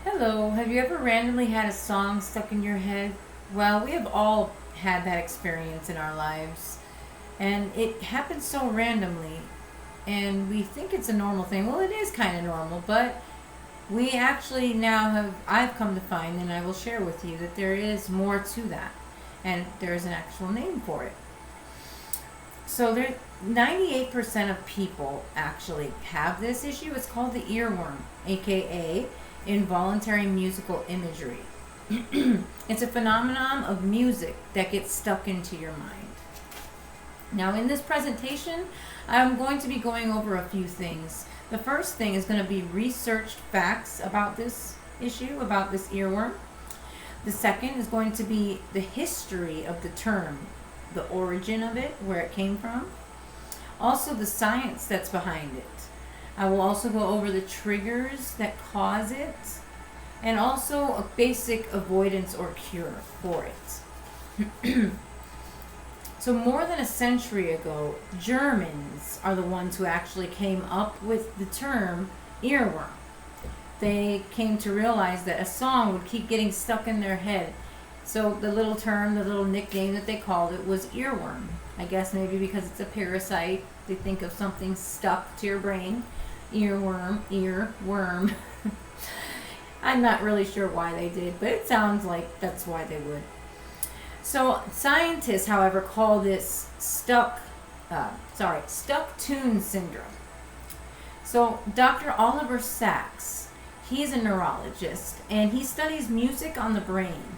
Hello, have you ever randomly had a song stuck in your head? Well, we have all had that experience in our lives, and it happens so randomly, and we think it's a normal thing. Well, it is kind of normal, but we actually now have, I've come to find, and I will share with you, that there is more to that, and there is an actual name for it. So, 98% of people actually have this issue. It's called the earworm, aka involuntary musical imagery. It's a phenomenon of music that gets stuck into your mind. Now, in this presentation, I'm going to be going over a few things. The first thing is going to be researched facts about this issue, about this earworm. The second is going to be the history of the term, the origin of it, where it came from. Also, the science that's behind it. I will also go over the triggers that cause it, and also a basic avoidance or cure for it. So, more than a century ago, Germans are the ones who actually came up with the term earworm. They came to realize that a song would keep getting stuck in their head. So, the little term, the little nickname that they called it was earworm. I guess maybe because it's a parasite, they think of something stuck to your brain. Earworm, earworm. I'm not really sure why they did, but it sounds like that's why they would. So scientists, however, call this stuck tune syndrome. So Dr. Oliver Sacks, he's a neurologist and he studies music on the brain.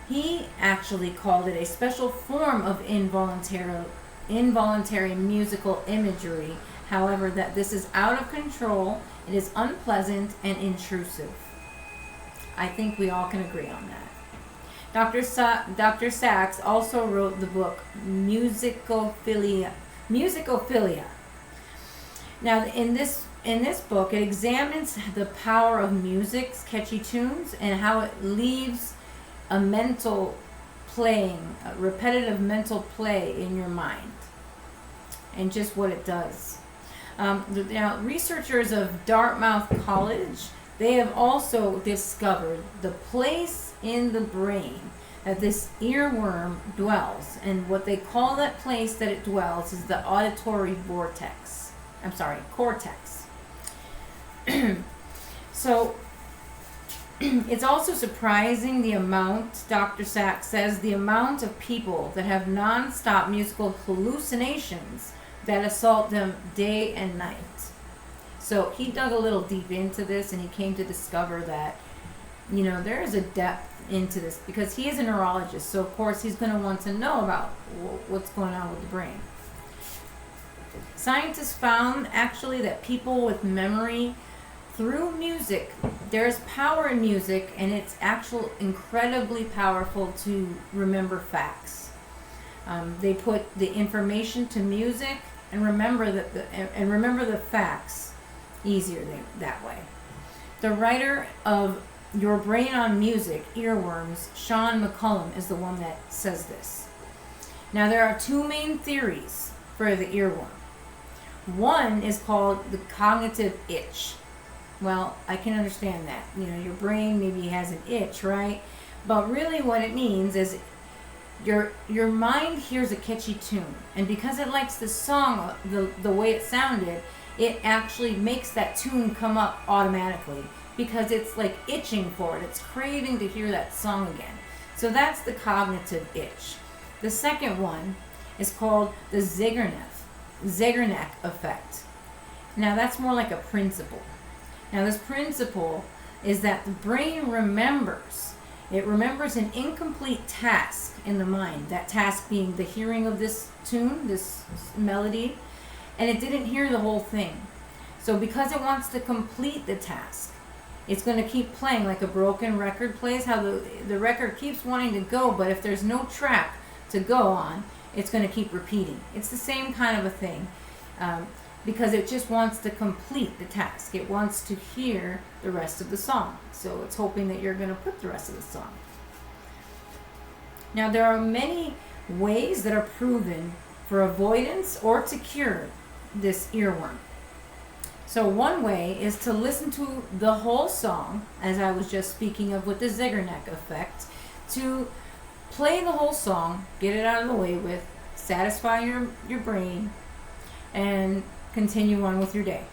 He actually called it a special form of involuntary musical imagery. However, that this is out of control, it is unpleasant and intrusive. I think we all can agree on that. Dr. Sachs also wrote the book Musicophilia. Musicophilia. Now, in this book, it examines the power of music's catchy tunes and how it leaves a repetitive mental play in your mind, and just what it does. Now, researchers of Dartmouth College, they have also discovered the place in the brain that this earworm dwells, and what they call that place that it dwells is the auditory cortex. So, it's also surprising the amount, Dr. Sachs says, the amount of people that have non-stop musical hallucinations that assault them day and night. So he dug a little deep into this and he came to discover that, there is a depth into this because he is a neurologist. So, of course, he's going to want to know about what's going on with the brain. Scientists found actually that people with memory through music, there's power in music, and it's actually incredibly powerful to remember facts. They put the information to music and remember the facts easier that way. The writer of Your Brain on Music, Earworms, Sean McCullum, is the one that says this. Now, there are two main theories for the earworm. One is called the cognitive itch. Well, I can understand that. Your brain maybe has an itch, right? But really what it means is your mind hears a catchy tune, and because it likes the song, the way it sounded, it actually makes that tune come up automatically because it's like itching for it. It's craving to hear that song again. So that's the cognitive itch. The second one is called the Zeigarnik effect. Now that's more like a principle. Now this principle is that the brain remembers. It remembers an incomplete task in the mind. That task being the hearing of this tune, this melody, and it didn't hear the whole thing. So because it wants to complete the task, it's going to keep playing like a broken record plays, how the record keeps wanting to go, but if there's no track to go on, it's going to keep repeating. It's the same kind of a thing. Because it just wants to complete the task. It wants to hear the rest of the song. So it's hoping that you're going to put the rest of the song. Now, there are many ways that are proven for avoidance or to cure this earworm. So one way is to listen to the whole song, as I was just speaking of with the Zeigarnik effect, to play the whole song, get it out of the way with, satisfy your brain, and continue on with your day.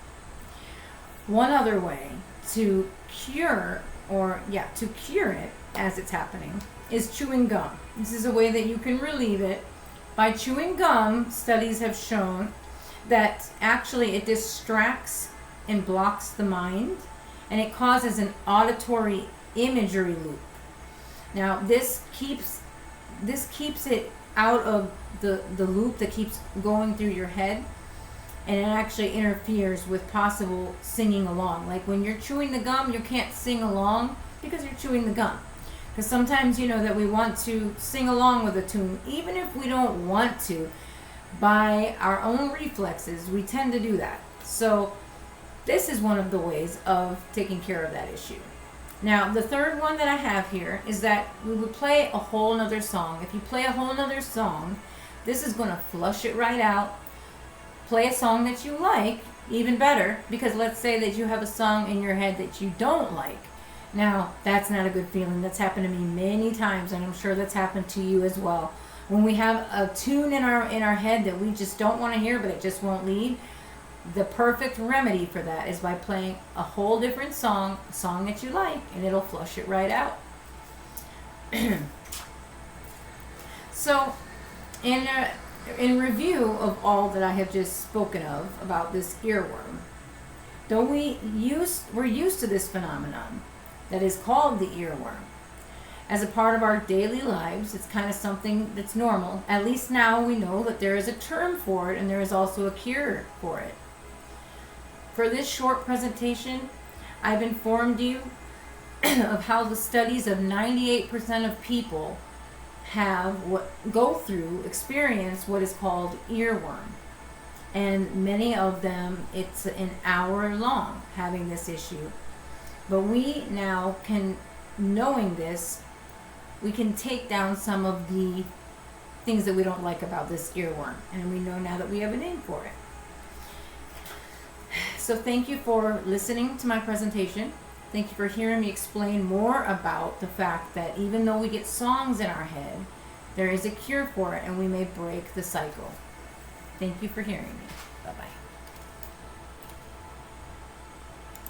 One other way to cure it as it's happening is chewing gum. This is a way that you can relieve it. By chewing gum, studies have shown that actually it distracts and blocks the mind, and it causes an auditory imagery loop. Now this keeps it out of the loop that keeps going through your head, and it actually interferes with possible singing along. Like when you're chewing the gum, you can't sing along because you're chewing the gum. Because sometimes you know that we want to sing along with a tune, even if we don't want to. By our own reflexes, we tend to do that. So this is one of the ways of taking care of that issue. Now, the third one that I have here is that we would play a whole nother song. If you play a whole nother song, this is going to flush it right out. Play a song that you like, even better, because let's say that you have a song in your head that you don't like. Now, that's not a good feeling. That's happened to me many times, and I'm sure that's happened to you as well. When we have a tune in our head that we just don't want to hear, but it just won't leave, the perfect remedy for that is by playing a whole different song, a song that you like, and it'll flush it right out. So, in review of all that I have just spoken of about this earworm, we're used to this phenomenon that is called the earworm. As a part of our daily lives, it's kind of something that's normal. At least now we know that there is a term for it and there is also a cure for it. For this short presentation, I've informed you of how the studies of 98% of people experience what is called earworm. And many of them, it's an hour long having this issue. But we now knowing this, we can take down some of the things that we don't like about this earworm. And we know now that we have a name for it. So thank you for listening to my presentation. Thank you for hearing me explain more about the fact that even though we get songs in our head, there is a cure for it and we may break the cycle. Thank you for hearing me. Bye-bye.